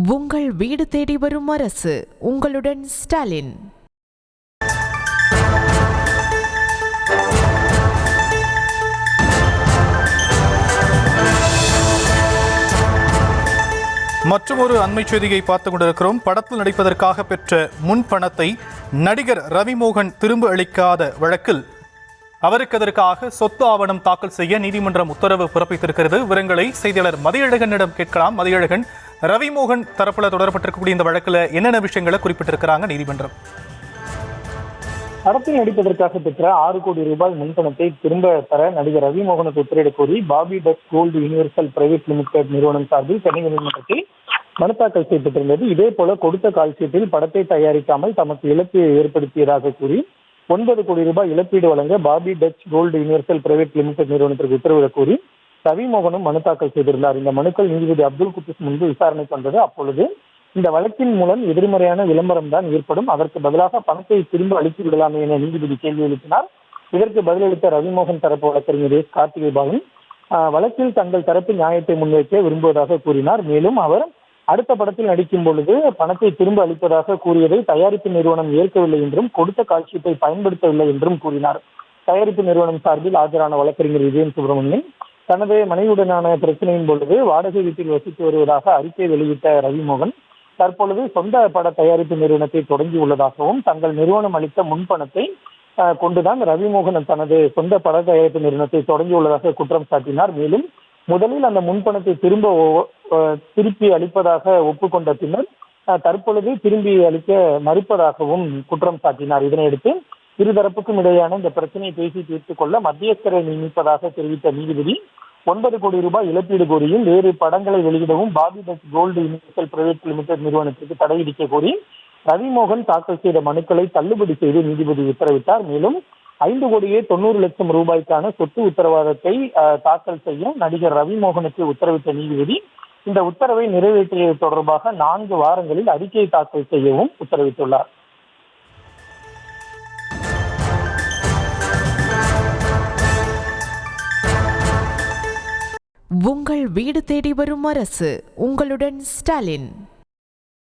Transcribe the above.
உங்கள் வீடு தேடி வரும் அரசு. உங்களுடன் ஸ்டாலின். மற்றொரு அண்மை செய்தியை பார்த்துக் கொண்டிருக்கிறோம். படத்தில் நடிப்பதற்காக பெற்ற முன்பணத்தை நடிகர் ரவிமோகன் திரும்ப அளிக்காத வழக்கில் அவருக்கு அதற்காக சொத்து ஆவணம் தாக்கல் செய்ய நீதிமன்றம் உத்தரவு பிறப்பித்திருக்கிறது. விவரங்களை செய்தியாளர் மதியழகனிடம் கேட்கலாம். மதியழகன், ரவிமோகன் தரப்புல தொடரப்பட்டிருக்கக்கூடிய இந்த வழக்கில் என்னென்ன விஷயங்களை குறிப்பிட்டிருக்கிறாங்க நீதிமன்றம்? படத்தில் நடிப்பதற்காக பெற்ற 6 கோடி ரூபாய் முன்பணத்தை திரும்ப தர நடிகர் ரவிமோகனுக்கு உத்தரவிட கோரி Bobby touch gold universal private limited நிறுவனம் சார்பில் சென்னை நீதிமன்றத்தில் மனு தாக்கல் செய்யப்பட்டிருந்தது. இதே போல கொடுத்த கால்ஷீட்டில் படத்தை தயாரிக்காமல் தமக்கு இழப்பு ஏற்படுத்தியதாக கூறி 9 கோடி ரூபாய் இழப்பீடு வழங்க Bobby touch gold universal private limited நிறுவனத்திற்கு உத்தரவிட கோரி ரவிமோகனும் மனு தாக்கல் செய்திருந்தார். இந்த மனுக்கள் நீதிபதி அப்துல் குத்துஸ் முன்பு விசாரணைக்கு வந்தது. அப்பொழுது இந்த வழக்கின் மூலம் எதிர்மறையான விளம்பரம் தான் ஏற்படும், அதற்கு பதிலாக பணத்தை திரும்ப அளித்து விடலாமே என நீதிபதி கேள்வி எழுப்பினார். இதற்கு பதிலளித்த ரவிமோகன் தரப்பு வழக்கறிஞர் எஸ். கார்த்திகை பாலன் வழக்கில் தங்கள் தரப்பு நியாயத்தை முன்வைக்க விரும்புவதாக கூறினார். மேலும் அவர் அடுத்த படத்தில் நடிக்கும் பொழுது பணத்தை திரும்ப அளிப்பதாக கூறியதை தயாரிப்பு நிறுவனம் ஏற்கவில்லை என்றும் கொடுத்த கால்ஷீட்டை பயன்படுத்தவில்லை என்றும் கூறினார். தயாரிப்பு நிறுவனம் சார்பில் ஆஜரான வழக்கறிஞர் விஜயன் சுப்பிரமணியன் தனது மனைவியுடனான பிரச்சனையின் பொழுது வாடகை வீட்டில் வசித்து வருவதாக அறிக்கை வெளியிட்ட ரவிமோகன் தற்பொழுது சொந்த பட தயாரிப்பு நிறுவனத்தை தொடங்கியுள்ளதாகவும் தங்கள் நிறுவனம் அளித்த முன்பணத்தை கொண்டுதான் ரவிமோகன் தனது சொந்த பட தயாரிப்பு நிறுவனத்தை தொடங்கியுள்ளதாக குற்றம் சாட்டினார். மேலும் முதலில் அந்த முன்பணத்தை திருப்பி அளிப்பதாக ஒப்புக்கொண்ட பின்னர் தற்பொழுது திரும்பி அளிக்க மறுப்பதாகவும் குற்றம் சாட்டினார். இதனையடுத்து இருதரப்புக்கும் இடையான இந்த பிரச்சனையை பேசி தீர்த்துக் கொள்ள மத்தியஸ்தரை நியமிப்பதாக தெரிவித்த நீதிபதி 9 கோடி ரூபாய் இழப்பீடு கோரியும் வேறு படங்களை வெளியிடவும் Bobby touch gold universal private limited நிறுவனத்திற்கு தடை விதிக்க கோரி ரவிமோகன் தாக்கல் செய்த மனுக்களை தள்ளுபடி செய்து நீதிபதி உத்தரவிட்டார். மேலும் 5 கோடியே 90 லட்சம் ரூபாய்க்கான சொத்து உத்தரவாதத்தை தாக்கல் செய்ய நடிகர் ரவிமோகனுக்கு உத்தரவிட்ட நீதிபதி இந்த உத்தரவை நிறைவேற்றியது தொடர்பாக 4 வாரங்களில் அறிக்கை தாக்கல் செய்யவும் உத்தரவிட்டுள்ளார். உங்கள் வீடு தேடி வரும் அரசு. உங்களுடன் ஸ்டாலின்.